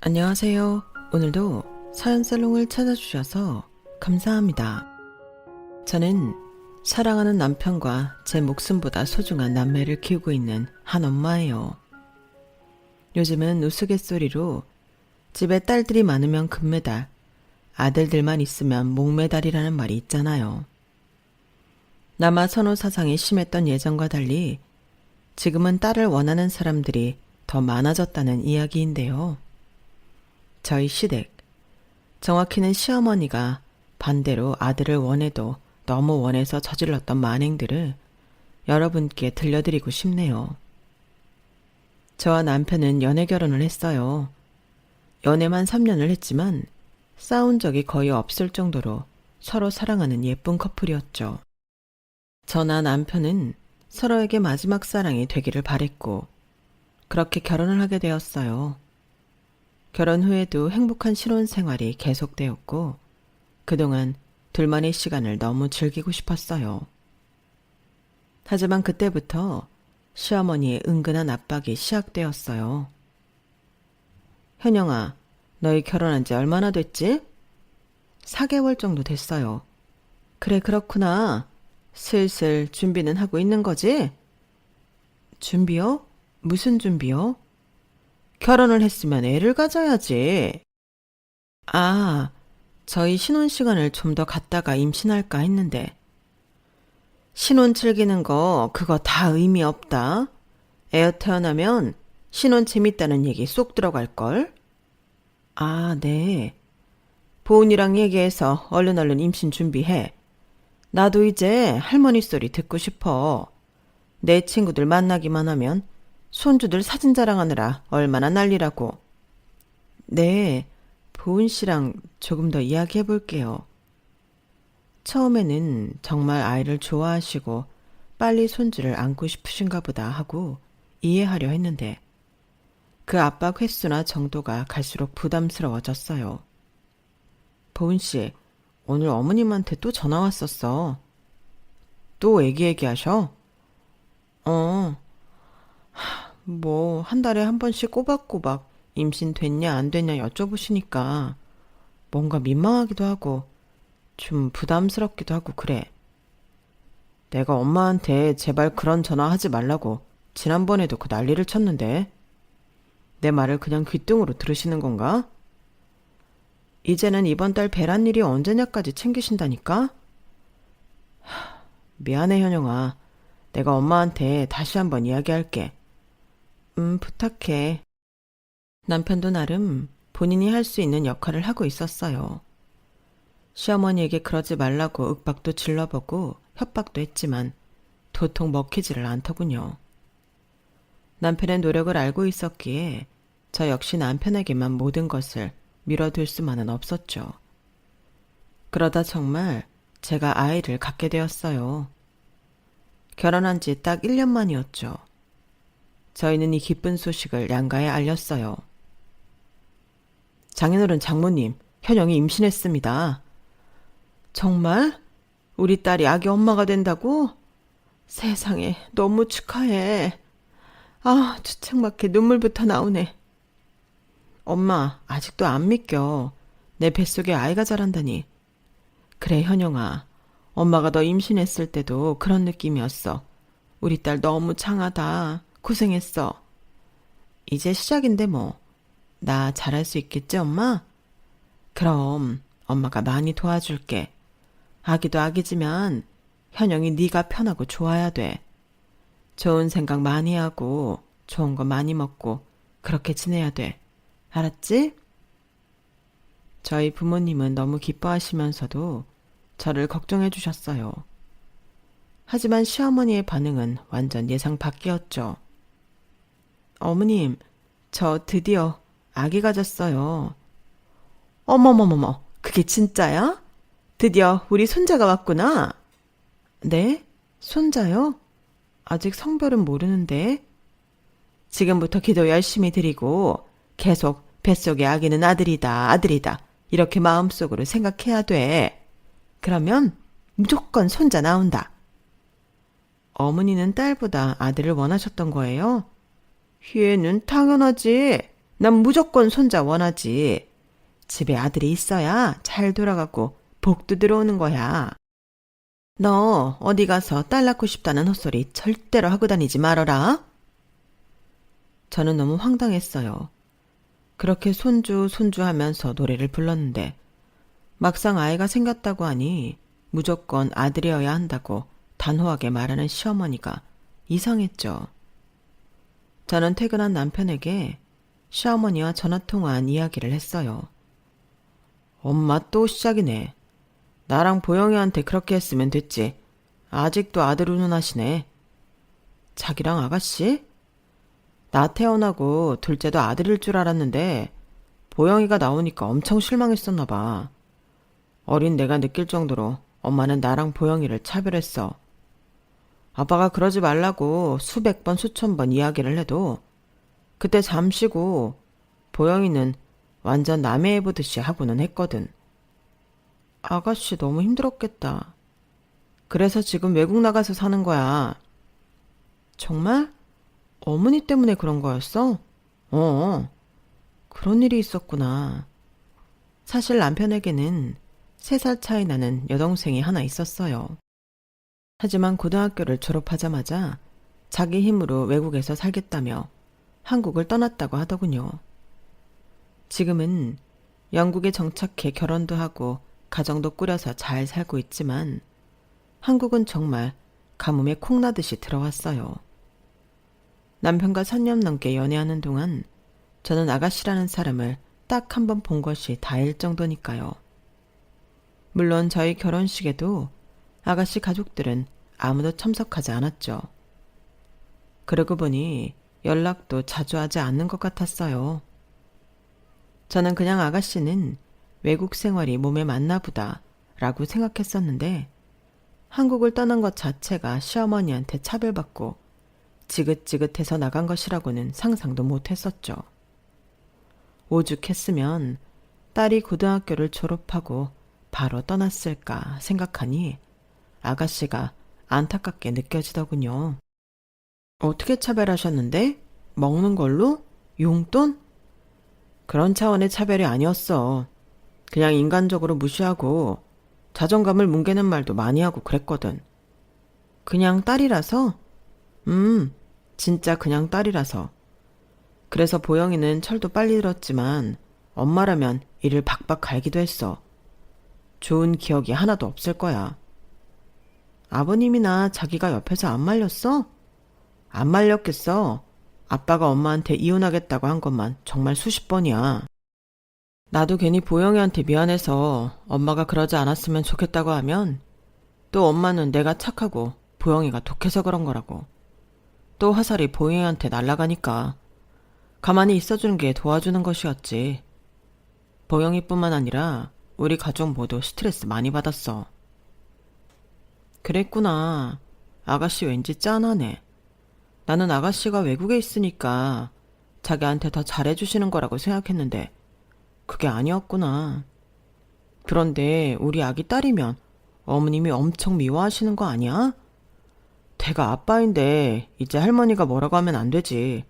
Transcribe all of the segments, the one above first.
안녕하세요. 오늘도 사연살롱을 찾아주셔서 감사합니다. 저는 사랑하는 남편과 제 목숨보다 소중한 남매를 키우고 있는 한 엄마예요. 요즘은 우스갯소리로 집에 딸들이 많으면 금메달, 아들들만 있으면 목메달이라는 말이 있잖아요. 남아 선호 사상이 심했던 예전과 달리 지금은 딸을 원하는 사람들이 더 많아졌다는 이야기인데요. 저희 시댁, 정확히는 시어머니가 반대로 아들을 원해도 너무 원해서 저질렀던 만행들을 여러분께 들려드리고 싶네요. 저와 남편은 연애 결혼을 했어요. 연애만 3년을 했지만 싸운 적이 거의 없을 정도로 서로 사랑하는 예쁜 커플이었죠. 저나 남편은 서로에게 마지막 사랑이 되기를 바랬고 그렇게 결혼을 하게 되었어요. 결혼 후에도 행복한 신혼 생활이 계속되었고 그동안 둘만의 시간을 너무 즐기고 싶었어요. 하지만 그때부터 시어머니의 은근한 압박이 시작되었어요. 현영아, 너희 결혼한 지 얼마나 됐지? 4개월 정도 됐어요. 그래, 그렇구나. 슬슬 준비는 하고 있는 거지? 준비요? 무슨 준비요? 결혼을 했으면 애를 가져야지. 아, 저희 신혼 시간을 좀 더 갖다가 임신할까 했는데. 신혼 즐기는 거 그거 다 의미 없다. 애 태어나면 신혼 재밌다는 얘기 쏙 들어갈걸? 아, 네. 보은이랑 얘기해서 얼른 임신 준비해. 나도 이제 할머니 소리 듣고 싶어. 내 친구들 만나기만 하면 손주들 사진 자랑하느라 얼마나 난리라고. 네, 보은 씨랑 조금 더 이야기해 볼게요. 처음에는 정말 아이를 좋아하시고 빨리 손주를 안고 싶으신가 보다 하고 이해하려 했는데 그 압박 횟수나 정도가 갈수록 부담스러워졌어요. 보은 씨, 오늘 어머님한테 또 전화 왔었어. 또 애기하셔? 뭐 한 달에 한 번씩 꼬박꼬박 임신 됐냐 안 됐냐 여쭤보시니까 뭔가 민망하기도 하고 좀 부담스럽기도 하고 그래. 내가 엄마한테 제발 그런 전화 하지 말라고 지난번에도 그 난리를 쳤는데 내 말을 그냥 귓등으로 들으시는 건가? 이제는 이번 달 배란 일이 언제냐까지 챙기신다니까? 미안해 현영아. 내가 엄마한테 다시 한번 이야기할게. 부탁해. 남편도 나름 본인이 할 수 있는 역할을 하고 있었어요. 시어머니에게 그러지 말라고 윽박도 질러보고 협박도 했지만 도통 먹히지를 않더군요. 남편의 노력을 알고 있었기에 저 역시 남편에게만 모든 것을 밀어둘 수만은 없었죠. 그러다 정말 제가 아이를 갖게 되었어요. 결혼한 지 딱 1년 만이었죠. 저희는 이 기쁜 소식을 양가에 알렸어요. 장인어른 장모님, 현영이 임신했습니다. 정말? 우리 딸이 아기 엄마가 된다고? 세상에, 너무 축하해. 아, 주책맞게 눈물부터 나오네. 엄마, 아직도 안 믿겨. 내 뱃속에 아이가 자란다니. 그래, 현영아. 엄마가 너 임신했을 때도 그런 느낌이었어. 우리 딸 너무 창하다. 고생했어. 이제 시작인데 뭐. 나 잘할 수 있겠지, 엄마? 그럼 엄마가 많이 도와줄게. 아기도 아기지만 현영이 네가 편하고 좋아야 돼. 좋은 생각 많이 하고 좋은 거 많이 먹고 그렇게 지내야 돼. 알았지? 저희 부모님은 너무 기뻐하시면서도 저를 걱정해 주셨어요. 하지만 시어머니의 반응은 완전 예상 밖이었죠. 어머님, 저 드디어 아기 가졌어요. 어머머머머, 그게 진짜야? 드디어 우리 손자가 왔구나. 네? 손자요? 아직 성별은 모르는데. 지금부터 기도 열심히 드리고 계속 뱃속의 아기는 아들이다 이렇게 마음속으로 생각해야 돼. 그러면 무조건 손자 나온다. 어머니는 딸보다 아들을 원하셨던 거예요? 얘는 당연하지. 난 무조건 손자 원하지. 집에 아들이 있어야 잘 돌아가고 복도 들어오는 거야. 너 어디 가서 딸 낳고 싶다는 헛소리 절대로 하고 다니지 말어라. 저는 너무 황당했어요. 그렇게 손주 하면서 노래를 불렀는데 막상 아이가 생겼다고 하니 무조건 아들이어야 한다고 단호하게 말하는 시어머니가 이상했죠. 저는 퇴근한 남편에게 시어머니와 전화통화한 이야기를 했어요. 엄마 또 시작이네. 나랑 보영이한테 그렇게 했으면 됐지. 아직도 아들 운운하시네. 자기랑 아가씨? 나 태어나고 둘째도 아들일 줄 알았는데 보영이가 나오니까 엄청 실망했었나 봐. 어린 내가 느낄 정도로 엄마는 나랑 보영이를 차별했어. 아빠가 그러지 말라고 수백 번 수천 번 이야기를 해도 그때 잠시고 보영이는 완전 남의 애 보듯이 하고는 했거든. 아가씨 너무 힘들었겠다. 그래서 지금 외국 나가서 사는 거야. 정말? 어머니 때문에 그런 거였어? 그런 일이 있었구나. 사실 남편에게는 3살 차이 나는 여동생이 하나 있었어요. 하지만 고등학교를 졸업하자마자 자기 힘으로 외국에서 살겠다며 한국을 떠났다고 하더군요. 지금은 영국에 정착해 결혼도 하고 가정도 꾸려서 잘 살고 있지만 한국은 정말 가뭄에 콩나듯이 들어왔어요. 남편과 3년 넘게 연애하는 동안 저는 아가씨라는 사람을 딱 한 번 본 것이 다일 정도니까요. 물론 저희 결혼식에도 아가씨 가족들은 아무도 참석하지 않았죠. 그러고 보니 연락도 자주 하지 않는 것 같았어요. 저는 그냥 아가씨는 외국 생활이 몸에 맞나 보다 라고 생각했었는데 한국을 떠난 것 자체가 시어머니한테 차별받고 지긋지긋해서 나간 것이라고는 상상도 못했었죠. 오죽했으면 딸이 고등학교를 졸업하고 바로 떠났을까 생각하니 아가씨가 안타깝게 느껴지더군요. 어떻게 차별하셨는데? 먹는 걸로? 용돈? 그런 차원의 차별이 아니었어. 그냥 인간적으로 무시하고 자존감을 뭉개는 말도 많이 하고 그랬거든. 그냥 딸이라서? 진짜 그냥 딸이라서. 그래서 보영이는 철도 빨리 들었지만 엄마라면 이를 박박 갈기도 했어. 좋은 기억이 하나도 없을 거야. 아버님이나 자기가 옆에서 안 말렸어? 안 말렸겠어. 아빠가 엄마한테 이혼하겠다고 한 것만 정말 수십 번이야. 나도 괜히 보영이한테 미안해서 엄마가 그러지 않았으면 좋겠다고 하면 또 엄마는 내가 착하고 보영이가 독해서 그런 거라고. 또 화살이 보영이한테 날아가니까 가만히 있어주는 게 도와주는 것이었지. 보영이뿐만 아니라 우리 가족 모두 스트레스 많이 받았어. 그랬구나. 아가씨 왠지 짠하네. 나는 아가씨가 외국에 있으니까 자기한테 더 잘해주시는 거라고 생각했는데 그게 아니었구나. 그런데 우리 아기 딸이면 어머님이 엄청 미워하시는 거 아니야? 걔가 아빠인데 이제 할머니가 뭐라고 하면 안 되지.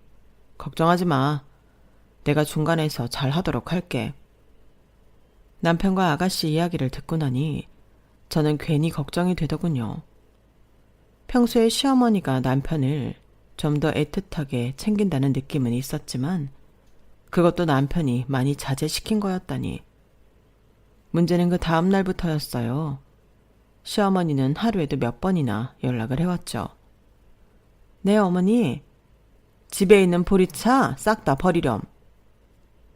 걱정하지 마. 내가 중간에서 잘 하도록 할게. 남편과 아가씨 이야기를 듣고 나니 저는 괜히 걱정이 되더군요. 평소에 시어머니가 남편을 좀 더 애틋하게 챙긴다는 느낌은 있었지만 그것도 남편이 많이 자제시킨 거였다니. 문제는 그 다음 날부터였어요. 시어머니는 하루에도 몇 번이나 연락을 해왔죠. 네, 어머니. 집에 있는 보리차 싹 다 버리렴.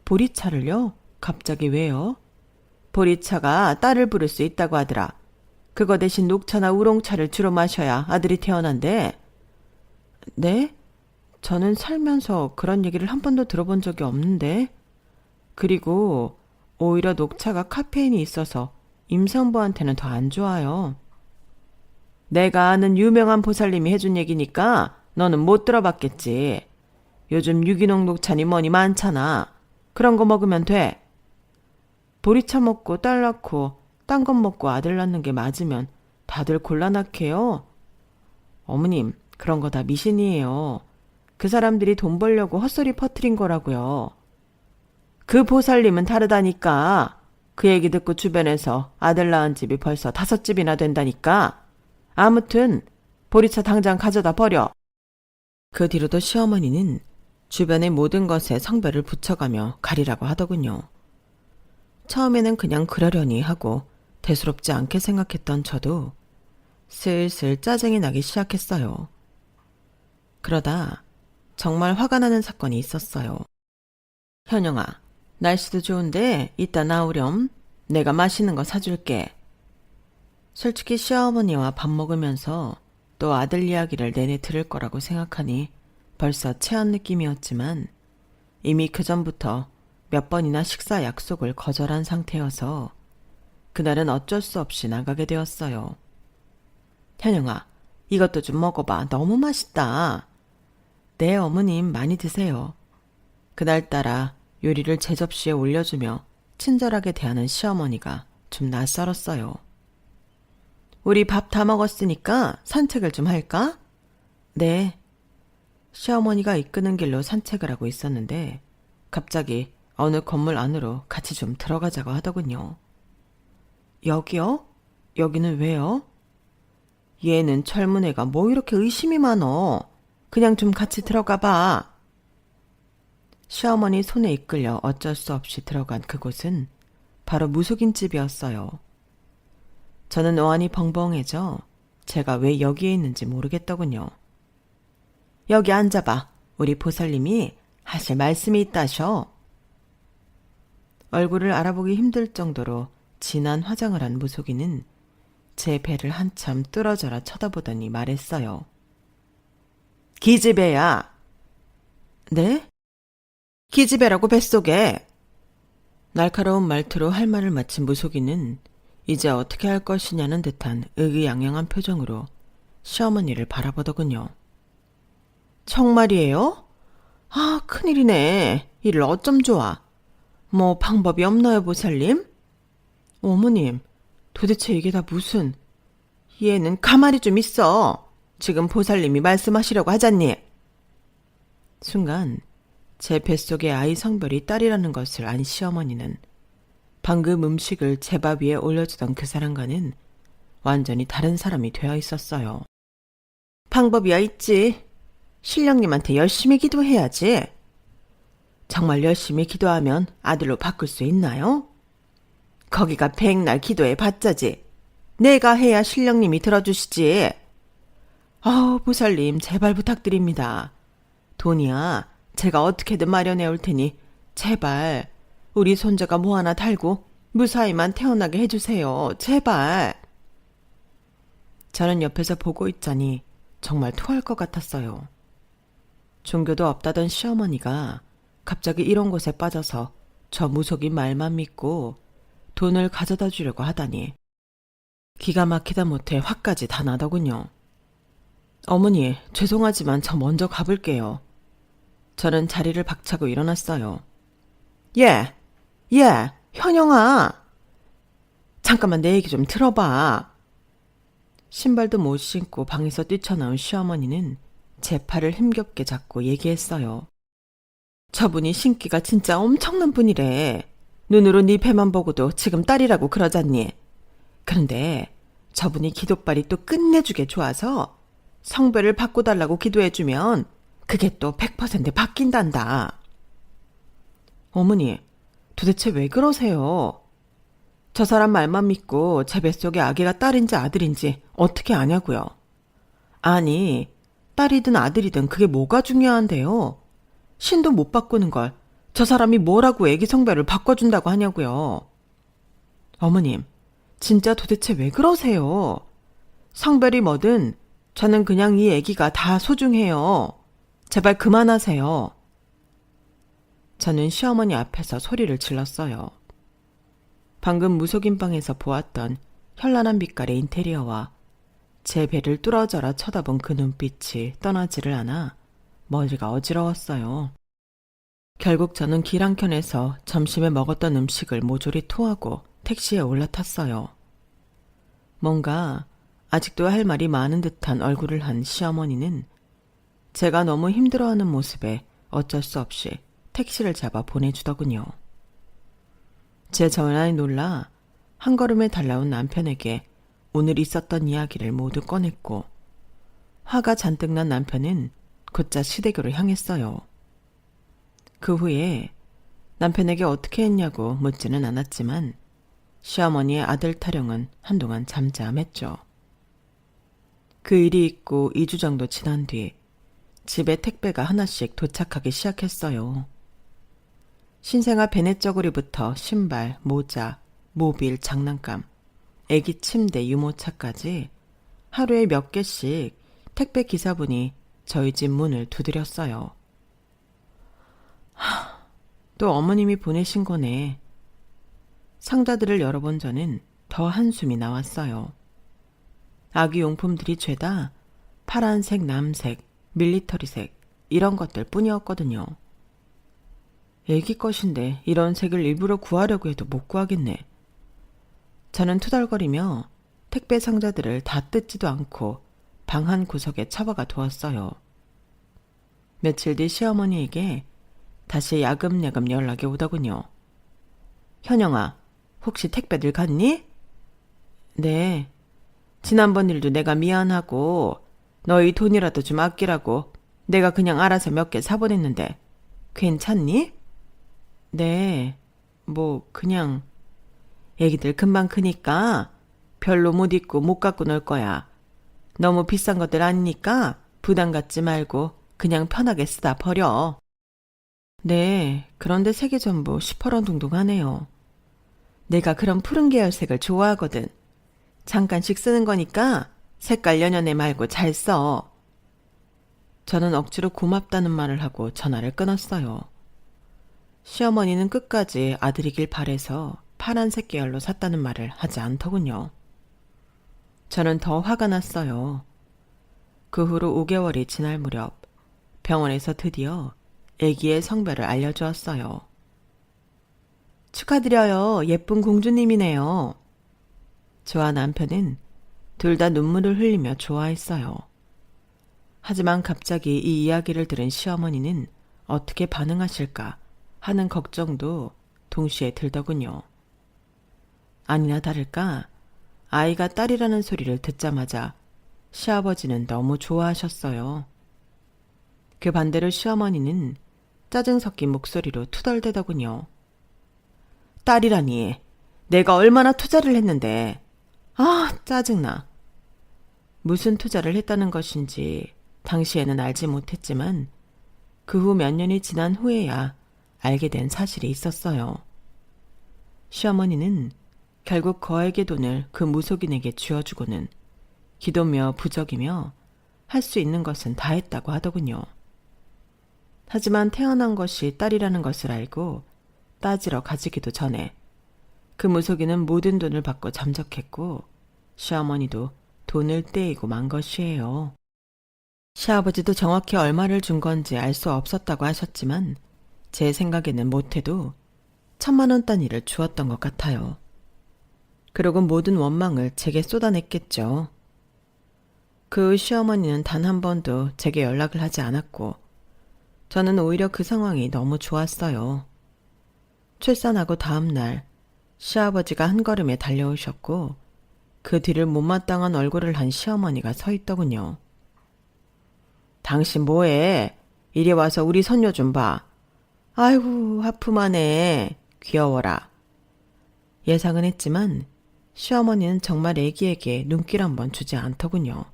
보리차를요? 갑자기 왜요? 보리차가 딸을 부를 수 있다고 하더라. 그거 대신 녹차나 우롱차를 주로 마셔야 아들이 태어난대. 네? 저는 살면서 그런 얘기를 한 번도 들어본 적이 없는데. 그리고 오히려 녹차가 카페인이 있어서 임산부한테는 더 안 좋아요. 내가 아는 유명한 보살님이 해준 얘기니까 너는 못 들어봤겠지. 요즘 유기농 녹차니 뭐니 많잖아. 그런 거 먹으면 돼. 보리차 먹고 딸 낳고 딴 것 먹고 아들 낳는 게 맞으면 다들 곤란하게요. 어머님, 그런 거 다 미신이에요. 그 사람들이 돈 벌려고 헛소리 퍼뜨린 거라고요. 그 보살님은 다르다니까. 그 얘기 듣고 주변에서 아들 낳은 집이 벌써 5집이나 된다니까. 아무튼 보리차 당장 가져다 버려. 그 뒤로도 시어머니는 주변의 모든 것에 성별을 붙여가며 가리라고 하더군요. 처음에는 그냥 그러려니 하고 대수롭지 않게 생각했던 저도 슬슬 짜증이 나기 시작했어요. 그러다 정말 화가 나는 사건이 있었어요. 현영아, 날씨도 좋은데 이따 나오렴. 내가 맛있는 거 사줄게. 솔직히 시어머니와 밥 먹으면서 또 아들 이야기를 내내 들을 거라고 생각하니 벌써 체한 느낌이었지만 이미 그전부터 몇 번이나 식사 약속을 거절한 상태여서 그날은 어쩔 수 없이 나가게 되었어요. 현영아, 이것도 좀 먹어봐. 너무 맛있다. 네, 어머님 많이 드세요. 그날따라 요리를 제 접시에 올려주며 친절하게 대하는 시어머니가 좀 낯설었어요. 우리 밥 다 먹었으니까 산책을 좀 할까? 네. 시어머니가 이끄는 길로 산책을 하고 있었는데 갑자기 어느 건물 안으로 같이 좀 들어가자고 하더군요. 여기요? 여기는 왜요? 얘는 젊은 애가 뭐 이렇게 의심이 많어. 그냥 좀 같이 들어가 봐. 시어머니 손에 이끌려 어쩔 수 없이 들어간 그곳은 바로 무속인 집이었어요. 저는 어안이 벙벙해져 제가 왜 여기에 있는지 모르겠더군요. 여기 앉아봐. 우리 보살님이 하실 말씀이 있다셔. 얼굴을 알아보기 힘들 정도로 진한 화장을 한 무속인은 제 배를 한참 뚫어져라 쳐다보더니 말했어요. 기집애야. 네? 기집애라고 뱃속에. 날카로운 말투로 할 말을 마친 무속인은 이제 어떻게 할 것이냐는 듯한 의기양양한 표정으로 시어머니를 바라보더군요. 정말이에요? 아, 큰일이네. 이를 어쩜 좋아. 뭐 방법이 없나요, 보살님? 어머님, 도대체 이게 다 무슨... 얘는 가만히 좀 있어. 지금 보살님이 말씀하시려고 하잖니. 순간 제 뱃속에 아이 성별이 딸이라는 것을 안 시어머니는 방금 음식을 제 밥 위에 올려주던 그 사람과는 완전히 다른 사람이 되어 있었어요. 방법이야 있지. 신령님한테 열심히 기도해야지. 정말 열심히 기도하면 아들로 바꿀 수 있나요? 거기가 백날 기도해 봤자지. 내가 해야 신령님이 들어주시지. 보살님 제발 부탁드립니다. 돈이야 제가 어떻게든 마련해 올 테니 제발 우리 손자가 뭐 하나 달고 무사히만 태어나게 해주세요. 제발. 저는 옆에서 보고 있자니 정말 토할 것 같았어요. 종교도 없다던 시어머니가 갑자기 이런 곳에 빠져서 저 무속인 말만 믿고 돈을 가져다 주려고 하다니 기가 막히다 못해 화까지 다 나더군요. 어머니, 죄송하지만 저 먼저 가볼게요. 저는 자리를 박차고 일어났어요. 예, 현영아. 잠깐만 내 얘기 좀 들어봐. 신발도 못 신고 방에서 뛰쳐나온 시어머니는 제 팔을 힘겹게 잡고 얘기했어요. 저분이 신기가 진짜 엄청난 분이래. 눈으로 네 배만 보고도 지금 딸이라고 그러잖니. 그런데 저분이 기도빨이 또 끝내주게 좋아서 성별을 바꿔달라고 기도해주면 그게 또 100% 바뀐단다. 어머니, 도대체 왜 그러세요? 저 사람 말만 믿고 제 뱃속에 아기가 딸인지 아들인지 어떻게 아냐고요? 아니, 딸이든 아들이든 그게 뭐가 중요한데요? 신도 못 바꾸는 걸 저 사람이 뭐라고 아기 성별을 바꿔준다고 하냐고요? 어머님, 진짜 도대체 왜 그러세요? 성별이 뭐든 저는 그냥 이 아기가 다 소중해요. 제발 그만하세요. 저는 시어머니 앞에서 소리를 질렀어요. 방금 무속인 방에서 보았던 현란한 빛깔의 인테리어와 제 배를 뚫어져라 쳐다본 그 눈빛이 떠나지를 않아 머리가 어지러웠어요. 결국 저는 길 한켠에서 점심에 먹었던 음식을 모조리 토하고 택시에 올라탔어요. 뭔가 아직도 할 말이 많은 듯한 얼굴을 한 시어머니는 제가 너무 힘들어하는 모습에 어쩔 수 없이 택시를 잡아 보내주더군요. 제 전화에 놀라 한 걸음에 달라온 남편에게 오늘 있었던 이야기를 모두 꺼냈고 화가 잔뜩 난 남편은 곧잘 시댁으로 향했어요. 그 후에 남편에게 어떻게 했냐고 묻지는 않았지만 시어머니의 아들 타령은 한동안 잠잠했죠. 그 일이 있고 2주 정도 지난 뒤 집에 택배가 하나씩 도착하기 시작했어요. 신생아 베넷저고리부터 신발, 모자, 모빌, 장난감, 애기 침대, 유모차까지 하루에 몇 개씩 택배 기사분이 저희 집 문을 두드렸어요. 또 어머님이 보내신 거네. 상자들을 열어본 저는 더 한숨이 나왔어요. 아기 용품들이 죄다 파란색, 남색, 밀리터리색 이런 것들 뿐이었거든요. 애기 것인데 이런 색을 일부러 구하려고 해도 못 구하겠네. 저는 투덜거리며 택배 상자들을 다 뜯지도 않고 방 한 구석에 처박아 두었어요. 며칠 뒤 시어머니에게 다시 야금야금 연락이 오더군요. 현영아, 혹시 택배들 갔니? 네. 지난번 일도 내가 미안하고 너희 돈이라도 좀 아끼라고 내가 그냥 알아서 몇 개 사보냈는데 괜찮니? 네. 그냥 애기들 금방 크니까 별로 못 입고 못 갖고 놀 거야. 너무 비싼 것들 아니니까 부담 갖지 말고 그냥 편하게 쓰다 버려. 네, 그런데 색이 전부 시퍼런둥둥하네요. 내가 그런 푸른 계열색을 좋아하거든. 잠깐씩 쓰는 거니까 색깔 연연해 말고 잘 써. 저는 억지로 고맙다는 말을 하고 전화를 끊었어요. 시어머니는 끝까지 아들이길 바래서 파란색 계열로 샀다는 말을 하지 않더군요. 저는 더 화가 났어요. 그 후로 5개월이 지날 무렵 병원에서 드디어 아기의 성별을 알려주었어요. 축하드려요. 예쁜 공주님이네요. 저와 남편은 둘 다 눈물을 흘리며 좋아했어요. 하지만 갑자기 이 이야기를 들은 시어머니는 어떻게 반응하실까 하는 걱정도 동시에 들더군요. 아니나 다를까 아이가 딸이라는 소리를 듣자마자 시아버지는 너무 좋아하셨어요. 그 반대로 시어머니는 짜증 섞인 목소리로 투덜대더군요. 딸이라니, 내가 얼마나 투자를 했는데. 아, 짜증나. 무슨 투자를 했다는 것인지 당시에는 알지 못했지만 그 후 몇 년이 지난 후에야 알게 된 사실이 있었어요. 시어머니는 결국 거액의 돈을 그 무속인에게 쥐어주고는 기도며 부적이며 할 수 있는 것은 다 했다고 하더군요. 하지만 태어난 것이 딸이라는 것을 알고 따지러 가지기도 전에 그 무속인은 모든 돈을 받고 잠적했고 시어머니도 돈을 떼이고 만 것이에요. 시아버지도 정확히 얼마를 준 건지 알 수 없었다고 하셨지만 제 생각에는 못해도 1,000만 원 단위를 주었던 것 같아요. 그리고 모든 원망을 제게 쏟아냈겠죠. 그 시어머니는 단 한 번도 제게 연락을 하지 않았고 저는 오히려 그 상황이 너무 좋았어요. 출산하고 다음 날 시아버지가 한 걸음에 달려오셨고 그 뒤를 못마땅한 얼굴을 한 시어머니가 서 있더군요. 당신 뭐해? 이리 와서 우리 손녀 좀 봐. 아이고 하품하네. 귀여워라. 예상은 했지만 시어머니는 정말 애기에게 눈길 한번 주지 않더군요.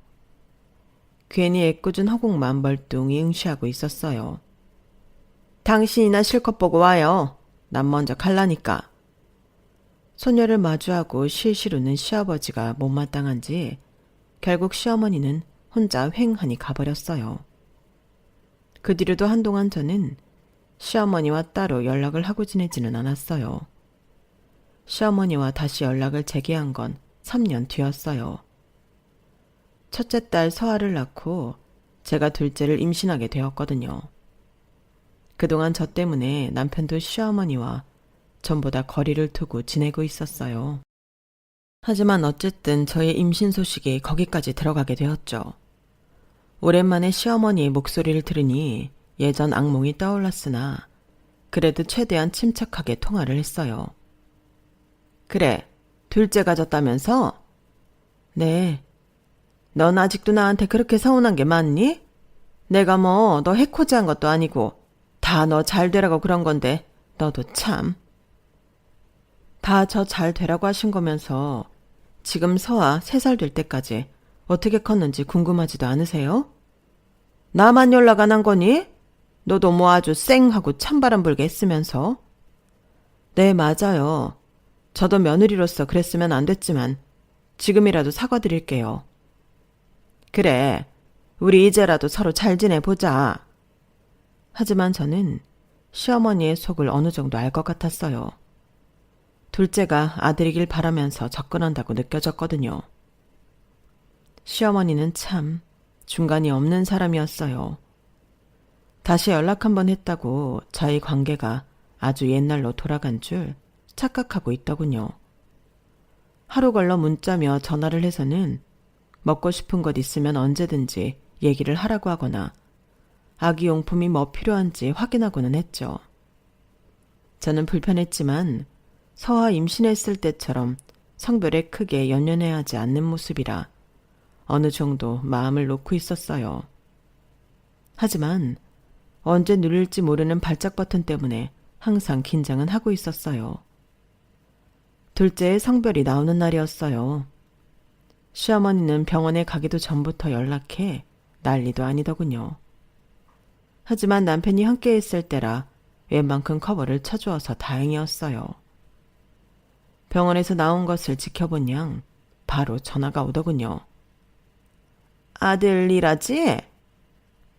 괜히 애꿎은 허공만 멀뚱히 응시하고 있었어요. 당신이나 실컷 보고 와요. 난 먼저 갈라니까. 소녀를 마주하고 실실 웃는 시아버지가 못마땅한지 결국 시어머니는 혼자 휑하니 가버렸어요. 그 뒤로도 한동안 저는 시어머니와 따로 연락을 하고 지내지는 않았어요. 시어머니와 다시 연락을 재개한 건 3년 뒤였어요. 첫째 딸 서아를 낳고 제가 둘째를 임신하게 되었거든요. 그동안 저 때문에 남편도 시어머니와 전보다 거리를 두고 지내고 있었어요. 하지만 어쨌든 저의 임신 소식이 거기까지 들어가게 되었죠. 오랜만에 시어머니의 목소리를 들으니 예전 악몽이 떠올랐으나 그래도 최대한 침착하게 통화를 했어요. 그래, 둘째 가졌다면서? 네. 넌 아직도 나한테 그렇게 서운한 게 많니? 내가 뭐 너 해코지한 것도 아니고 다 너 잘 되라고 그런 건데 너도 참. 다 저 잘 되라고 하신 거면서 지금 서아 3살 될 때까지 어떻게 컸는지 궁금하지도 않으세요? 나만 연락 안 한 거니? 너도 뭐 아주 쌩하고 찬바람 불게 했으면서. 네, 맞아요. 저도 며느리로서 그랬으면 안 됐지만 지금이라도 사과드릴게요. 그래, 우리 이제라도 서로 잘 지내보자. 하지만 저는 시어머니의 속을 어느 정도 알 것 같았어요. 둘째가 아들이길 바라면서 접근한다고 느껴졌거든요. 시어머니는 참 중간이 없는 사람이었어요. 다시 연락 한번 했다고 저희 관계가 아주 옛날로 돌아간 줄 착각하고 있더군요. 하루 걸러 문자며 전화를 해서는 먹고 싶은 것 있으면 언제든지 얘기를 하라고 하거나 아기용품이 뭐 필요한지 확인하고는 했죠. 저는 불편했지만 서아 임신했을 때처럼 성별에 크게 연연해야 하지 않는 모습이라 어느 정도 마음을 놓고 있었어요. 하지만 언제 누를지 모르는 발작 버튼 때문에 항상 긴장은 하고 있었어요. 둘째의 성별이 나오는 날이었어요. 시어머니는 병원에 가기도 전부터 연락해 난리도 아니더군요. 하지만 남편이 함께 있을 때라 웬만큼 커버를 쳐주어서 다행이었어요. 병원에서 나온 것을 지켜본 양 바로 전화가 오더군요. 아들이라지?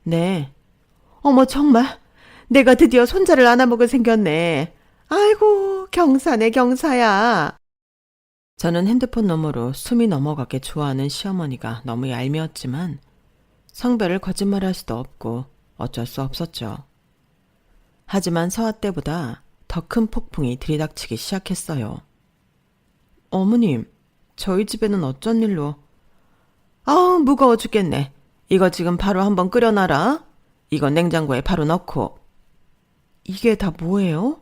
네. 어머, 정말 내가 드디어 손자를 안아먹을 생겼네. 아이고, 경사네 경사야. 저는 핸드폰 너머로 숨이 넘어가게 좋아하는 시어머니가 너무 얄미웠지만 성별을 거짓말할 수도 없고 어쩔 수 없었죠. 하지만 서아 때보다 더 큰 폭풍이 들이닥치기 시작했어요. 어머님, 저희 집에는 어쩐 일로? 아우, 무거워 죽겠네. 이거 지금 바로 한번 끓여놔라. 이거 냉장고에 바로 넣고. 이게 다 뭐예요?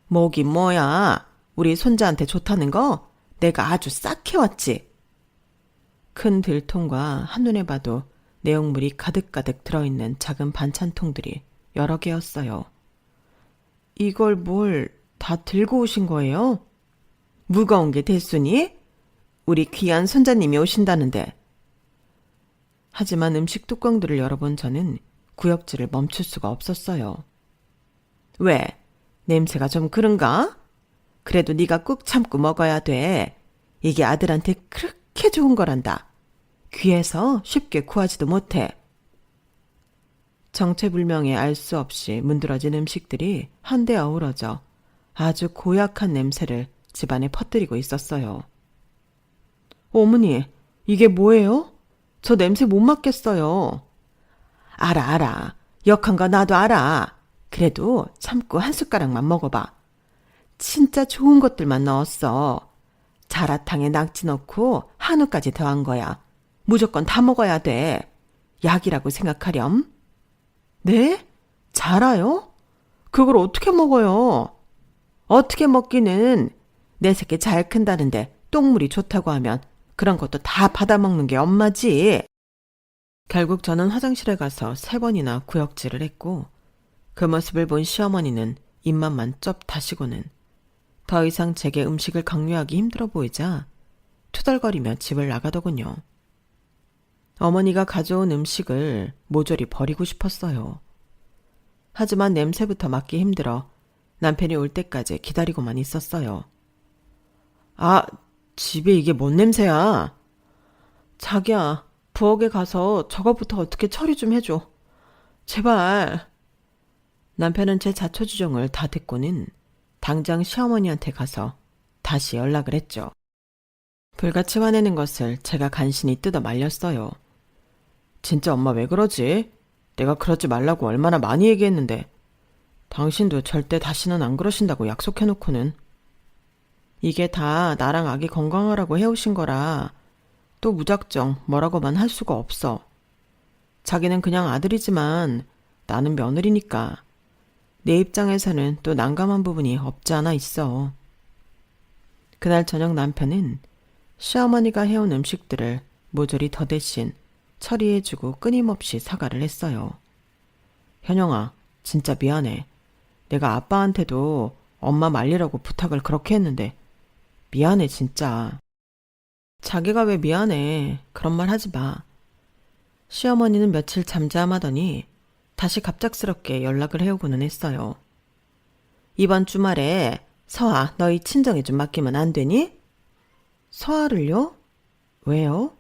뭐긴 뭐야. 우리 손자한테 좋다는 거 내가 아주 싹 해왔지. 큰 들통과 한눈에 봐도 내용물이 가득가득 들어있는 작은 반찬통들이 여러 개였어요. 이걸 뭘 다 들고 오신 거예요? 무거운 게 됐으니? 우리 귀한 손자님이 오신다는데. 하지만 음식 뚜껑들을 열어본 저는 구역질을 멈출 수가 없었어요. 왜? 냄새가 좀 그런가? 그래도 네가 꾹 참고 먹어야 돼. 이게 아들한테 그렇게 좋은 거란다. 귀에서 쉽게 구하지도 못해. 정체불명의 알 수 없이 문드러진 음식들이 한데 어우러져 아주 고약한 냄새를 집안에 퍼뜨리고 있었어요. 어머니, 이게 뭐예요? 저 냄새 못 맡겠어요. 알아. 역한 거 나도 알아. 그래도 참고 한 숟가락만 먹어봐. 진짜 좋은 것들만 넣었어. 자라탕에 낙지 넣고 한우까지 더한 거야. 무조건 다 먹어야 돼. 약이라고 생각하렴. 네? 자라요? 그걸 어떻게 먹어요? 어떻게 먹기는 내 새끼 잘 큰다는데 똥물이 좋다고 하면 그런 것도 다 받아먹는 게 엄마지. 결국 저는 화장실에 가서 3번이나 구역질을 했고 그 모습을 본 시어머니는 입맛만 쩝 다시고는 더 이상 제게 음식을 강요하기 힘들어 보이자 투덜거리며 집을 나가더군요. 어머니가 가져온 음식을 모조리 버리고 싶었어요. 하지만 냄새부터 맡기 힘들어 남편이 올 때까지 기다리고만 있었어요. 아, 집에 이게 뭔 냄새야? 자기야, 부엌에 가서 저거부터 어떻게 처리 좀 해줘. 제발. 남편은 제 자초지종을 다 듣고는 당장 시어머니한테 가서 다시 연락을 했죠. 불같이 화내는 것을 제가 간신히 뜯어 말렸어요. 진짜 엄마 왜 그러지? 내가 그러지 말라고 얼마나 많이 얘기했는데. 당신도 절대 다시는 안 그러신다고 약속해놓고는. 이게 다 나랑 아기 건강하라고 해오신 거라 또 무작정 뭐라고만 할 수가 없어. 자기는 그냥 아들이지만 나는 며느리니까 내 입장에서는 또 난감한 부분이 없지 않아 있어. 그날 저녁 남편은 시어머니가 해온 음식들을 모조리 더 대신 처리해주고 끊임없이 사과를 했어요. 현영아, 진짜 미안해. 내가 아빠한테도 엄마 말리라고 부탁을 그렇게 했는데 미안해 진짜. 자기가 왜 미안해. 그런 말 하지 마. 시어머니는 며칠 잠잠하더니 다시 갑작스럽게 연락을 해오고는 했어요. 이번 주말에 서아 너희 친정에 좀 맡기면 안 되니? 서아를요? 왜요?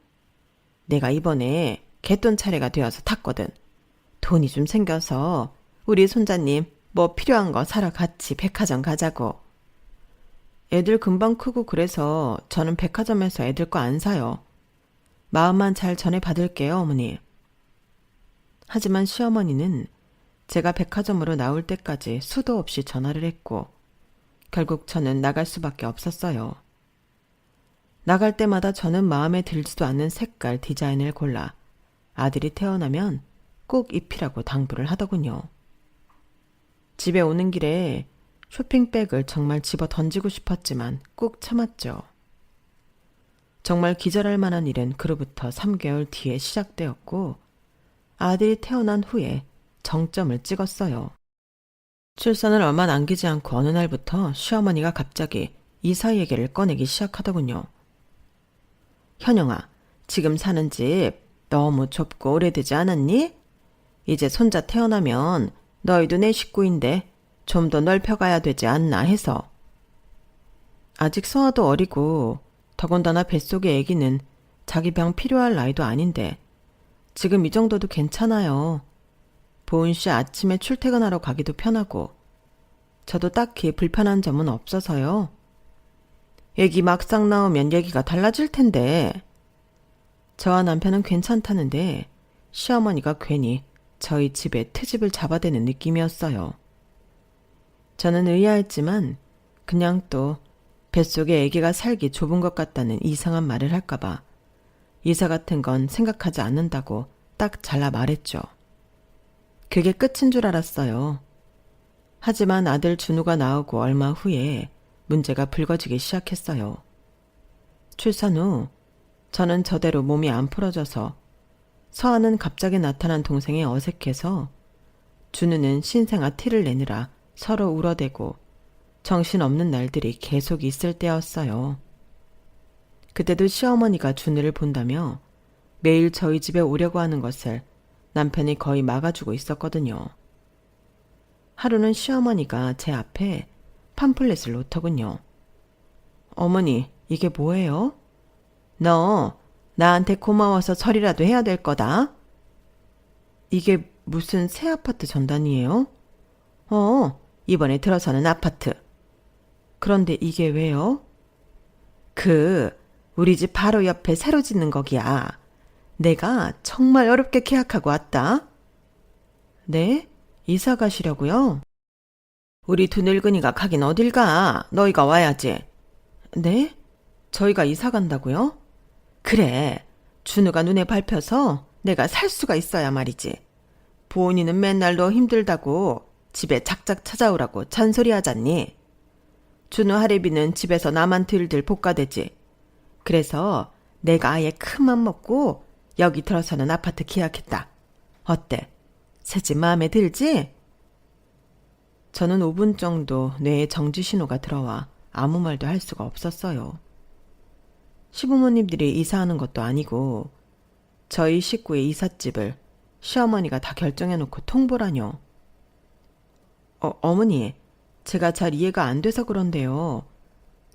내가 이번에 갯돈 차례가 되어서 탔거든. 돈이 좀 생겨서 우리 손자님 뭐 필요한 거 사러 같이 백화점 가자고. 애들 금방 크고 그래서 저는 백화점에서 애들 거 안 사요. 마음만 잘 전해받을게요, 어머니. 하지만 시어머니는 제가 백화점으로 나올 때까지 수도 없이 전화를 했고 결국 저는 나갈 수밖에 없었어요. 나갈 때마다 저는 마음에 들지도 않는 색깔 디자인을 골라 아들이 태어나면 꼭 입히라고 당부를 하더군요. 집에 오는 길에 쇼핑백을 정말 집어 던지고 싶었지만 꾹 참았죠. 정말 기절할 만한 일은 그로부터 3개월 뒤에 시작되었고 아들이 태어난 후에 정점을 찍었어요. 출산을 얼마 남기지 않고 어느 날부터 시어머니가 갑자기 이사 얘기를 꺼내기 시작하더군요. 현영아, 지금 사는 집 너무 좁고 오래되지 않았니? 이제 손자 태어나면 너희도 내 식구인데 좀 더 넓혀가야 되지 않나 해서. 아직 서아도 어리고 더군다나 뱃속의 아기는 자기 병 필요할 나이도 아닌데 지금 이 정도도 괜찮아요. 보은 씨 아침에 출퇴근하러 가기도 편하고 저도 딱히 불편한 점은 없어서요. 애기 막상 나오면 얘기가 달라질 텐데. 저와 남편은 괜찮다는데 시어머니가 괜히 저희 집에 트집을 잡아대는 느낌이었어요. 저는 의아했지만 그냥 또 뱃속에 아기가 살기 좁은 것 같다는 이상한 말을 할까봐 이사 같은 건 생각하지 않는다고 딱 잘라 말했죠. 그게 끝인 줄 알았어요. 하지만 아들 준우가 나오고 얼마 후에 문제가 불거지기 시작했어요. 출산 후 저는 저대로 몸이 안 풀어져서 서아는 갑자기 나타난 동생이 어색해서 준우는 신생아 티를 내느라 서로 울어대고 정신없는 날들이 계속 있을 때였어요. 그때도 시어머니가 준우를 본다며 매일 저희 집에 오려고 하는 것을 남편이 거의 막아주고 있었거든요. 하루는 시어머니가 제 앞에 팜플렛을 놓더군요. 어머니, 이게 뭐예요? 너 나한테 고마워서 절이라도 해야 될 거다. 이게 무슨 새 아파트 전단이에요? 이번에 들어서는 아파트. 그런데 이게 왜요? 우리 집 바로 옆에 새로 짓는 거기야. 내가 정말 어렵게 계약하고 왔다. 네? 이사 가시려고요? 우리 두 늙은이가 가긴 어딜 가. 너희가 와야지. 네? 저희가 이사 간다고요? 그래. 준우가 눈에 밟혀서 내가 살 수가 있어야 말이지. 보은이는 맨날 너 힘들다고 집에 작작 찾아오라고 잔소리하잖니. 준우 할애비는 집에서 나만 들들 볶아대지. 그래서 내가 아예 큰맘 먹고 여기 들어서는 아파트 계약했다. 어때? 새 집 마음에 들지? 저는 5분 정도 뇌에 정지 신호가 들어와 아무 말도 할 수가 없었어요. 시부모님들이 이사하는 것도 아니고 저희 식구의 이삿집을 시어머니가 다 결정해놓고 통보라뇨. 어머니, 제가 잘 이해가 안 돼서 그런데요.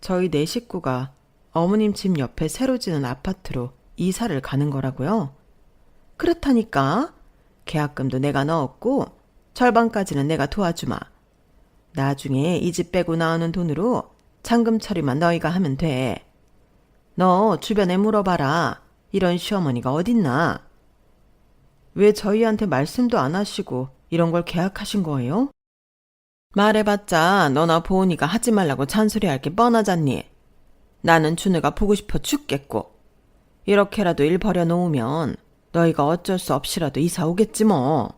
저희 네 식구가 어머님 집 옆에 새로 지는 아파트로 이사를 가는 거라고요? 그렇다니까. 계약금도 내가 넣었고 절반까지는 내가 도와주마. 나중에 이 집 빼고 나오는 돈으로 잔금 처리만 너희가 하면 돼. 너 주변에 물어봐라. 이런 시어머니가 어딨나? 왜 저희한테 말씀도 안 하시고 이런 걸 계약하신 거예요? 말해봤자 너나 보은이가 하지 말라고 잔소리할 게 뻔하잖니. 나는 준우가 보고 싶어 죽겠고 이렇게라도 일 벌여놓으면 너희가 어쩔 수 없이라도 이사 오겠지 뭐.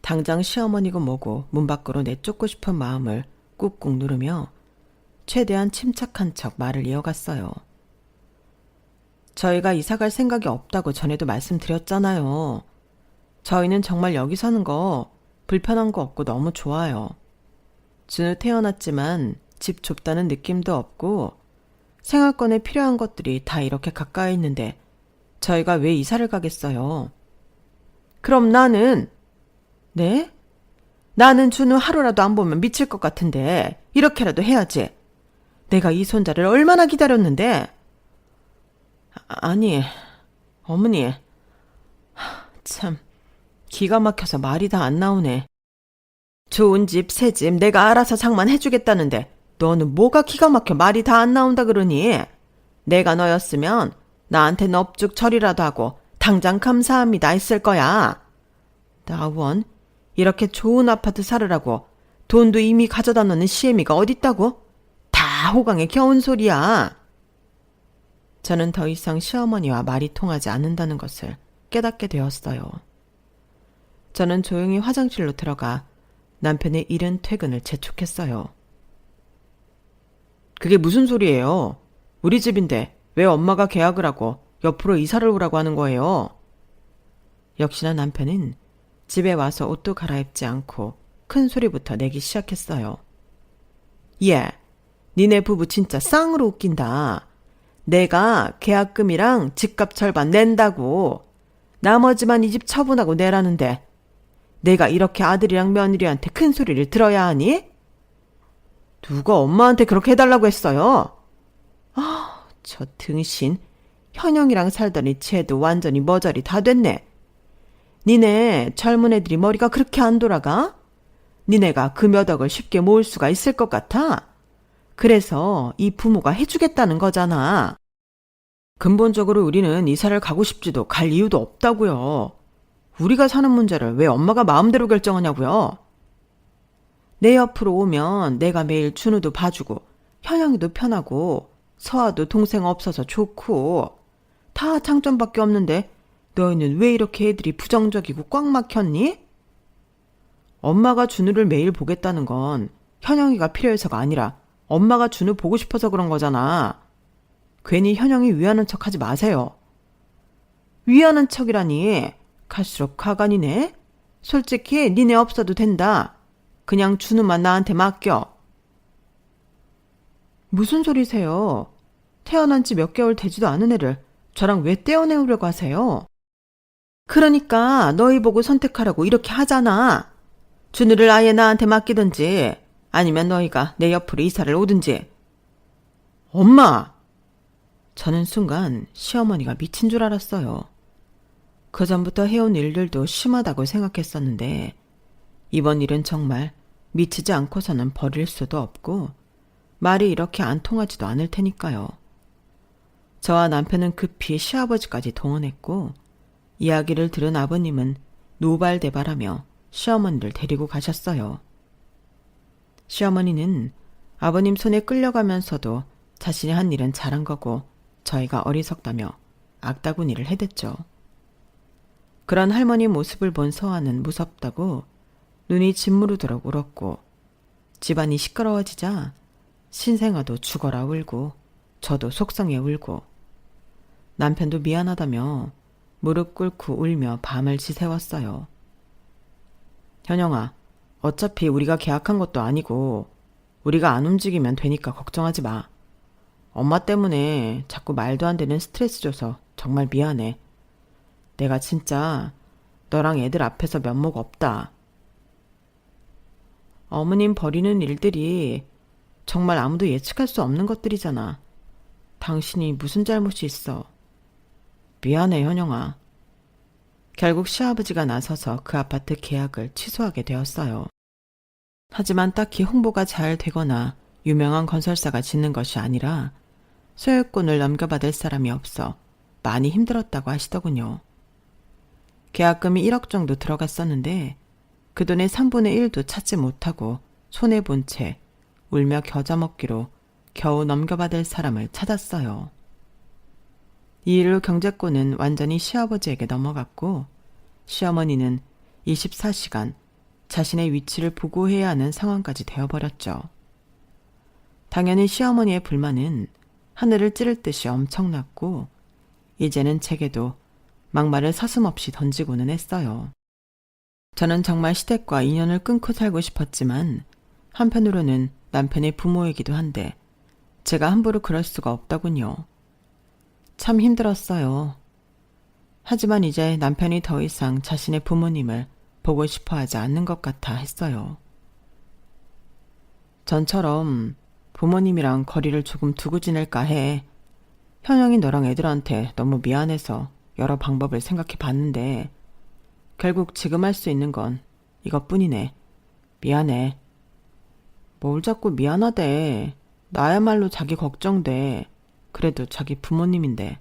당장 시어머니고 뭐고 문 밖으로 내쫓고 싶은 마음을 꾹꾹 누르며 최대한 침착한 척 말을 이어갔어요. 저희가 이사갈 생각이 없다고 전에도 말씀드렸잖아요. 저희는 정말 여기 사는 거 불편한 거 없고 너무 좋아요. 준우 태어났지만 집 좁다는 느낌도 없고 생활권에 필요한 것들이 다 이렇게 가까이 있는데 저희가 왜 이사를 가겠어요? 그럼 나는, 네? 나는 준우 하루라도 안 보면 미칠 것 같은데 이렇게라도 해야지. 내가 이 손자를 얼마나 기다렸는데. 아니, 어머니. 참, 기가 막혀서 말이 다 안 나오네. 좋은 집, 새 집 내가 알아서 장만해주겠다는데 너는 뭐가 기가 막혀 말이 다 안 나온다 그러니? 내가 너였으면 나한테 넙죽 처리라도 하고 당장 감사합니다 했을 거야. 나원, 이렇게 좋은 아파트 살으라고 돈도 이미 가져다 놓는 시애미가 어딨다고? 다 호강에 겨운 소리야. 저는 더 이상 시어머니와 말이 통하지 않는다는 것을 깨닫게 되었어요. 저는 조용히 화장실로 들어가 남편의 이른 퇴근을 재촉했어요. 그게 무슨 소리예요? 우리 집인데 왜 엄마가 계약을 하고 옆으로 이사를 오라고 하는 거예요? 역시나 남편은 집에 와서 옷도 갈아입지 않고 큰 소리부터 내기 시작했어요. 예, 니네 부부 진짜 쌍으로 웃긴다. 내가 계약금이랑 집값 절반 낸다고. 나머지만 이 집 처분하고 내라는데 내가 이렇게 아들이랑 며느리한테 큰 소리를 들어야 하니? 누가 엄마한테 그렇게 해달라고 했어요? 아, 저 등신. 현영이랑 살더니 쟤도 완전히 머저리 다 됐네. 니네 젊은 애들이 머리가 그렇게 안 돌아가? 니네가 그 몇 억을 쉽게 모을 수가 있을 것 같아? 그래서 이 부모가 해주겠다는 거잖아. 근본적으로 우리는 이사를 가고 싶지도 갈 이유도 없다고요. 우리가 사는 문제를 왜 엄마가 마음대로 결정하냐고요. 내 옆으로 오면 내가 매일 준우도 봐주고 현영이도 편하고 서아도 동생 없어서 좋고 다 장점밖에 없는데 너희는 왜 이렇게 애들이 부정적이고 꽉 막혔니? 엄마가 준우를 매일 보겠다는 건 현영이가 필요해서가 아니라 엄마가 준우 보고 싶어서 그런 거잖아. 괜히 현영이 위하는 척 하지 마세요. 위하는 척이라니. 갈수록 가관이네. 솔직히 니네 없어도 된다. 그냥 준우만 나한테 맡겨. 무슨 소리세요? 태어난 지 몇 개월 되지도 않은 애를 저랑 왜 떼어내우려고 하세요? 그러니까 너희 보고 선택하라고 이렇게 하잖아. 준우를 아예 나한테 맡기든지 아니면 너희가 내 옆으로 이사를 오든지. 엄마! 저는 순간 시어머니가 미친 줄 알았어요. 그전부터 해온 일들도 심하다고 생각했었는데 이번 일은 정말 미치지 않고서는 버릴 수도 없고 말이 이렇게 안 통하지도 않을 테니까요. 저와 남편은 급히 시아버지까지 동원했고 이야기를 들은 아버님은 노발대발하며 시어머니를 데리고 가셨어요. 시어머니는 아버님 손에 끌려가면서도 자신이 한 일은 잘한 거고 저희가 어리석다며 악다구니를 해댔죠. 그런 할머니 모습을 본 서아는 무섭다고 눈이 짓무르도록 울었고 집안이 시끄러워지자 신생아도 죽어라 울고 저도 속상해 울고 남편도 미안하다며 무릎 꿇고 울며 밤을 지새웠어요. 현영아, 어차피 우리가 계약한 것도 아니고 우리가 안 움직이면 되니까 걱정하지 마. 엄마 때문에 자꾸 말도 안 되는 스트레스 줘서 정말 미안해. 내가 진짜 너랑 애들 앞에서 면목 없다. 어머님 버리는 일들이 정말 아무도 예측할 수 없는 것들이잖아. 당신이 무슨 잘못이 있어. 미안해, 현영아. 결국 시아버지가 나서서 그 아파트 계약을 취소하게 되었어요. 하지만 딱히 홍보가 잘 되거나 유명한 건설사가 짓는 것이 아니라 소유권을 넘겨받을 사람이 없어 많이 힘들었다고 하시더군요. 계약금이 1억 정도 들어갔었는데 그 돈의 3분의 1도 찾지 못하고 손해본 채 울며 겨자 먹기로 겨우 넘겨받을 사람을 찾았어요. 이 일로 경제권은 완전히 시아버지에게 넘어갔고 시어머니는 24시간 자신의 위치를 보고해야 하는 상황까지 되어버렸죠. 당연히 시어머니의 불만은 하늘을 찌를 듯이 엄청났고 이제는 제게도 막말을 서슴없이 던지고는 했어요. 저는 정말 시댁과 인연을 끊고 살고 싶었지만 한편으로는 남편의 부모이기도 한데 제가 함부로 그럴 수가 없더군요. 참 힘들었어요. 하지만 이제 남편이 더 이상 자신의 부모님을 보고 싶어 하지 않는 것 같아 했어요. 전처럼 부모님이랑 거리를 조금 두고 지낼까 해. 현영이 너랑 애들한테 너무 미안해서 여러 방법을 생각해 봤는데 결국 지금 할 수 있는 건 이것뿐이네. 미안해. 뭘 자꾸 미안하대. 나야말로 자기 걱정돼. 그래도 자기 부모님인데.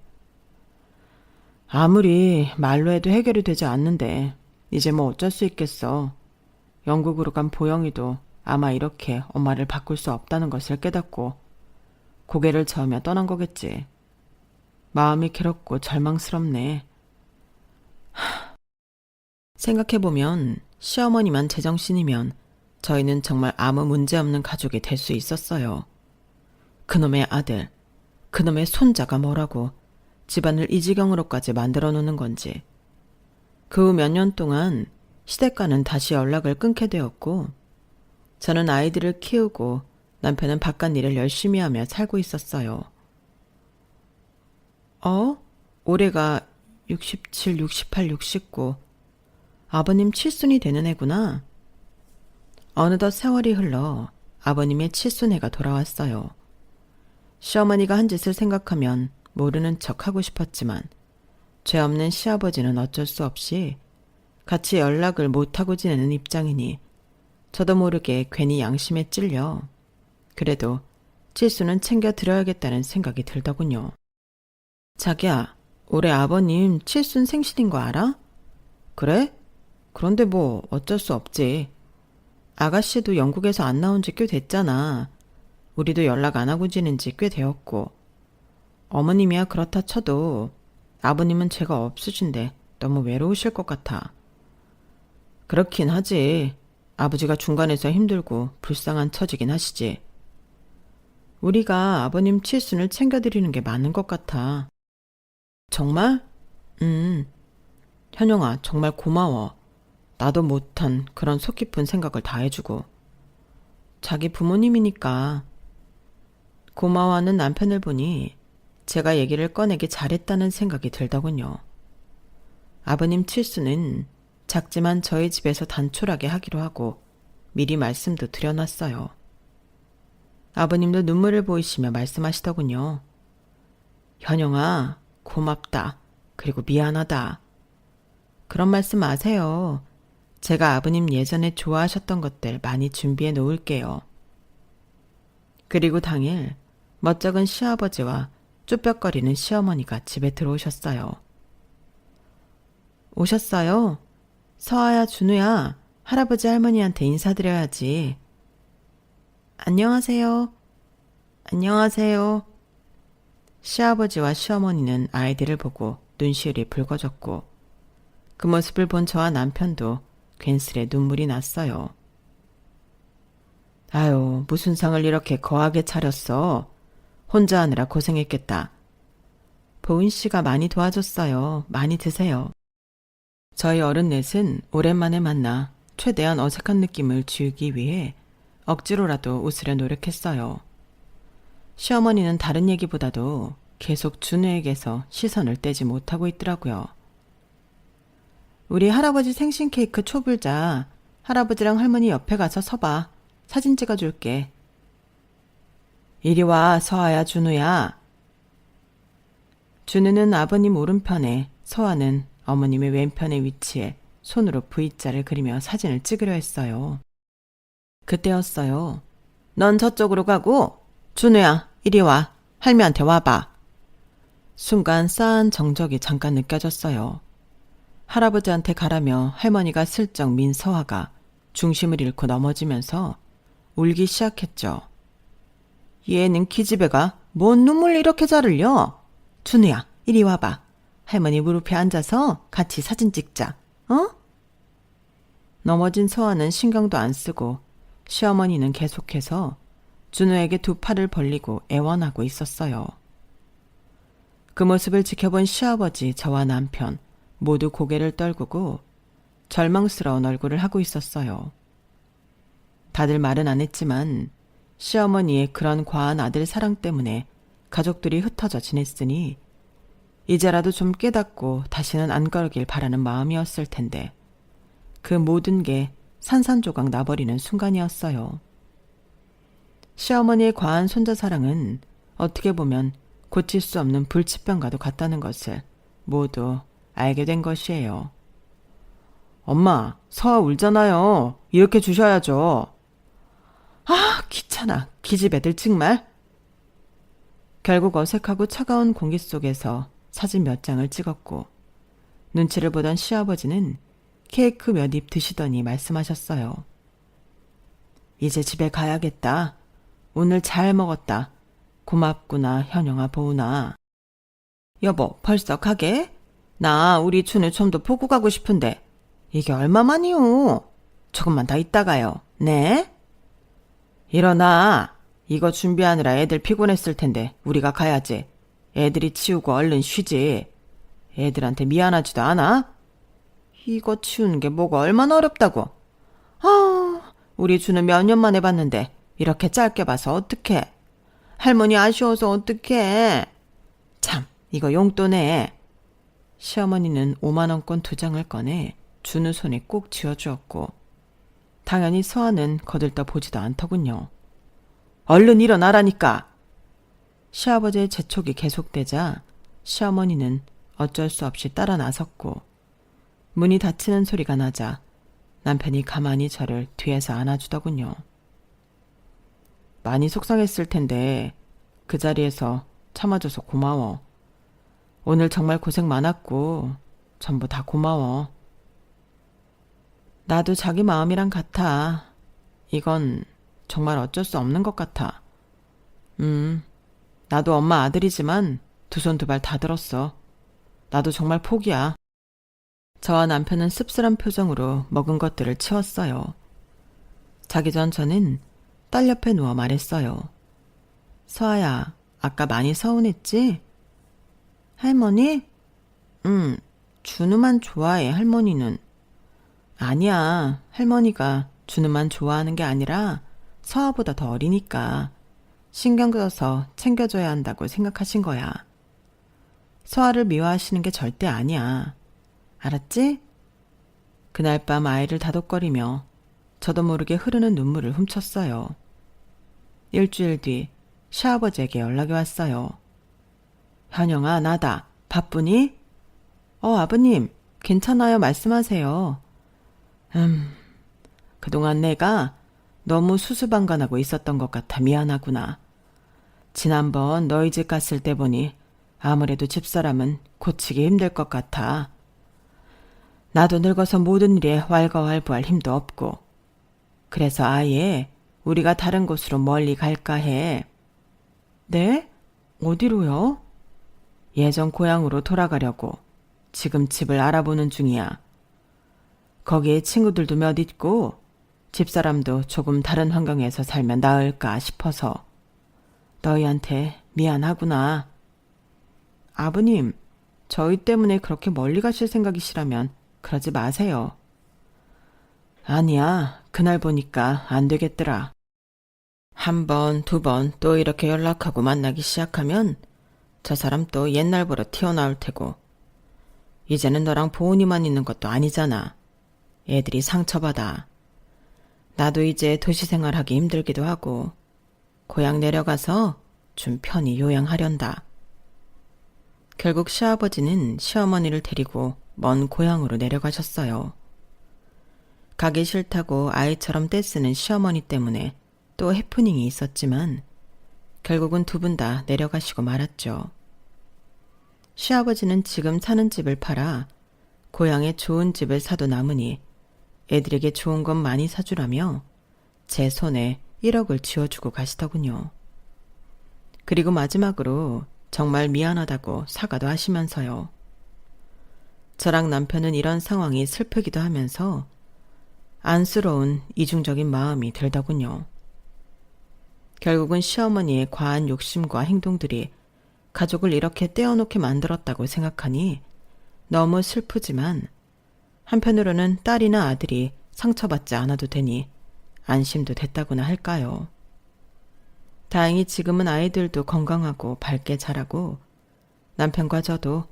아무리 말로 해도 해결이 되지 않는데 이제 뭐 어쩔 수 있겠어. 영국으로 간 보영이도 아마 이렇게 엄마를 바꿀 수 없다는 것을 깨닫고 고개를 저으며 떠난 거겠지. 마음이 괴롭고 절망스럽네. 생각해보면 시어머니만 제정신이면 저희는 정말 아무 문제없는 가족이 될 수 있었어요. 그놈의 아들, 그놈의 손자가 뭐라고 집안을 이 지경으로까지 만들어 놓는 건지. 그 후 몇 년 동안 시댁과는 다시 연락을 끊게 되었고 저는 아이들을 키우고 남편은 바깥 일을 열심히 하며 살고 있었어요. 올해가 67, 68, 69. 아버님 칠순이 되는 해구나. 어느덧 세월이 흘러 아버님의 칠순해가 돌아왔어요. 시어머니가 한 짓을 생각하면 모르는 척 하고 싶었지만 죄 없는 시아버지는 어쩔 수 없이 같이 연락을 못하고 지내는 입장이니 저도 모르게 괜히 양심에 찔려 그래도 칠순은 챙겨드려야겠다는 생각이 들더군요. 자기야, 올해 아버님 칠순 생신인 거 알아? 그래? 그런데 뭐 어쩔 수 없지. 아가씨도 영국에서 안 나온 지 꽤 됐잖아. 우리도 연락 안 하고 지낸 지 꽤 되었고. 어머님이야 그렇다 쳐도 아버님은 죄가 없으신데 너무 외로우실 것 같아. 그렇긴 하지. 아버지가 중간에서 힘들고 불쌍한 처지긴 하시지. 우리가 아버님 칠순을 챙겨드리는 게 맞는 것 같아. 정말? 현영아, 정말 고마워. 나도 못한 그런 속 깊은 생각을 다 해주고. 자기 부모님이니까. 고마워하는 남편을 보니 제가 얘기를 꺼내기 잘했다는 생각이 들더군요. 아버님 칠수는 작지만 저희 집에서 단촐하게 하기로 하고 미리 말씀도 드려놨어요. 아버님도 눈물을 보이시며 말씀하시더군요. 현영아, 고맙다. 그리고 미안하다. 그런 말씀 마세요. 제가 아버님 예전에 좋아하셨던 것들 많이 준비해 놓을게요. 그리고 당일 멋쩍은 시아버지와 쭈뼛거리는 시어머니가 집에 들어오셨어요. 오셨어요? 서아야, 준우야, 할아버지 할머니한테 인사드려야지. 안녕하세요. 안녕하세요. 시아버지와 시어머니는 아이들을 보고 눈시울이 붉어졌고 그 모습을 본 저와 남편도 괜스레 눈물이 났어요. 아유, 무슨 상을 이렇게 거하게 차렸어. 혼자 하느라 고생했겠다. 보은 씨가 많이 도와줬어요. 많이 드세요. 저희 어른 넷은 오랜만에 만나 최대한 어색한 느낌을 지우기 위해 억지로라도 웃으려 노력했어요. 시어머니는 다른 얘기보다도 계속 준우에게서 시선을 떼지 못하고 있더라고요. 우리 할아버지 생신 케이크 초불자. 할아버지랑 할머니 옆에 가서 서봐. 사진 찍어줄게. 이리 와, 서아야, 준우야. 준우는 아버님 오른편에, 서아는 어머님의 왼편에 위치해 손으로 V자를 그리며 사진을 찍으려 했어요. 그때였어요. 넌 저쪽으로 가고, 준우야, 이리 와. 할미한테 와봐. 순간 싸한 정적이 잠깐 느껴졌어요. 할아버지한테 가라며 할머니가 슬쩍 민 서아가 중심을 잃고 넘어지면서 울기 시작했죠. 얘는 기집애가 뭔 눈물 이렇게 잘 흘려? 준우야, 이리 와봐. 할머니 무릎에 앉아서 같이 사진 찍자. 어? 넘어진 서아는 신경도 안 쓰고 시어머니는 계속해서 준우에게 두 팔을 벌리고 애원하고 있었어요. 그 모습을 지켜본 시아버지, 저와 남편 모두 고개를 떨구고 절망스러운 얼굴을 하고 있었어요. 다들 말은 안 했지만 시어머니의 그런 과한 아들 사랑 때문에 가족들이 흩어져 지냈으니 이제라도 좀 깨닫고 다시는 안 그러길 바라는 마음이었을 텐데 그 모든 게 산산조각 나버리는 순간이었어요. 시어머니의 과한 손자 사랑은 어떻게 보면 고칠 수 없는 불치병과도 같다는 것을 모두 알게 된 것이에요. 엄마, 서아 울잖아요. 이렇게 주셔야죠. 아, 귀찮아. 기집 애들 정말. 결국 어색하고 차가운 공기 속에서 사진 몇 장을 찍었고 눈치를 보던 시아버지는 케이크 몇 입 드시더니 말씀하셨어요. 이제 집에 가야겠다. 오늘 잘 먹었다. 고맙구나, 현영아, 보은아. 여보, 벌써 가게? 나 우리 준우 좀 더 보고 가고 싶은데 이게 얼마만이요? 조금만 더 있다가요. 네? 일어나. 이거 준비하느라 애들 피곤했을 텐데 우리가 가야지. 애들이 치우고 얼른 쉬지. 애들한테 미안하지도 않아? 이거 치우는 게 뭐가 얼마나 어렵다고. 아, 우리 준우 몇 년 만에 봤는데 이렇게 짧게 봐서 어떡해. 할머니 아쉬워서 어떡해. 참, 이거 용돈에. 시어머니는 5만원권 2장을 꺼내 준우 손에 꼭 쥐어주었고 당연히 서아는 거들떠 보지도 않더군요. 얼른 일어나라니까. 시아버지의 재촉이 계속되자 시어머니는 어쩔 수 없이 따라 나섰고 문이 닫히는 소리가 나자 남편이 가만히 저를 뒤에서 안아주더군요. 많이 속상했을 텐데 그 자리에서 참아줘서 고마워. 오늘 정말 고생 많았고 전부 다 고마워. 나도 자기 마음이랑 같아. 이건 정말 어쩔 수 없는 것 같아. 나도 엄마 아들이지만 두 손 두 발 다 들었어. 나도 정말 포기야. 저와 남편은 씁쓸한 표정으로 먹은 것들을 치웠어요. 자기 전 저는 딸 옆에 누워 말했어요. 서아야, 아까 많이 서운했지? 할머니? 준우만 좋아해, 할머니는. 아니야, 할머니가 준우만 좋아하는 게 아니라 서아보다 더 어리니까 신경 써서 챙겨줘야 한다고 생각하신 거야. 서아를 미워하시는 게 절대 아니야. 알았지? 그날 밤 아이를 다독거리며 저도 모르게 흐르는 눈물을 훔쳤어요. 일주일 뒤 시아버지에게 연락이 왔어요. 현영아, 나다. 바쁘니? 아버님, 괜찮아요. 말씀하세요. 그동안 내가 너무 수수방관하고 있었던 것 같아 미안하구나. 지난번 너희 집 갔을 때 보니 아무래도 집사람은 고치기 힘들 것 같아. 나도 늙어서 모든 일에 왈가왈부할 힘도 없고 그래서 아예 우리가 다른 곳으로 멀리 갈까 해. 네? 어디로요? 예전 고향으로 돌아가려고 지금 집을 알아보는 중이야. 거기에 친구들도 몇 있고 집사람도 조금 다른 환경에서 살면 나을까 싶어서 너희한테 미안하구나. 아버님, 저희 때문에 그렇게 멀리 가실 생각이시라면 그러지 마세요. 아니야, 그날 보니까 안 되겠더라. 한 번, 두 번 또 이렇게 연락하고 만나기 시작하면 저 사람 또 옛날보로 튀어나올 테고 이제는 너랑 보은이만 있는 것도 아니잖아. 애들이 상처받아. 나도 이제 도시 생활하기 힘들기도 하고 고향 내려가서 좀 편히 요양하련다. 결국 시아버지는 시어머니를 데리고 먼 고향으로 내려가셨어요. 가기 싫다고 아이처럼 떼쓰는 시어머니 때문에 또 해프닝이 있었지만 결국은 두 분 다 내려가시고 말았죠. 시아버지는 지금 사는 집을 팔아 고향에 좋은 집을 사도 남으니 애들에게 좋은 것 많이 사주라며 제 손에 1억을 쥐어주고 가시더군요. 그리고 마지막으로 정말 미안하다고 사과도 하시면서요. 저랑 남편은 이런 상황이 슬프기도 하면서 안쓰러운 이중적인 마음이 들더군요. 결국은 시어머니의 과한 욕심과 행동들이 가족을 이렇게 떼어놓게 만들었다고 생각하니 너무 슬프지만 한편으로는 딸이나 아들이 상처받지 않아도 되니 안심도 됐다고나 할까요. 다행히 지금은 아이들도 건강하고 밝게 자라고 남편과 저도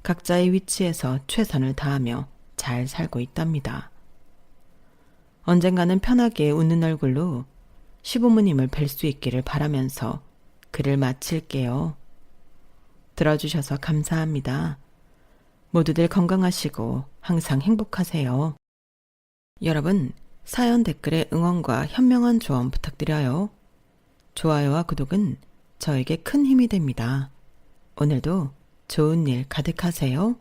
각자의 위치에서 최선을 다하며 잘 살고 있답니다. 언젠가는 편하게 웃는 얼굴로 시부모님을 뵐 수 있기를 바라면서 글을 마칠게요. 들어주셔서 감사합니다. 모두들 건강하시고 항상 행복하세요. 여러분, 사연 댓글에 응원과 현명한 조언 부탁드려요. 좋아요와 구독은 저에게 큰 힘이 됩니다. 오늘도 좋은 일 가득하세요.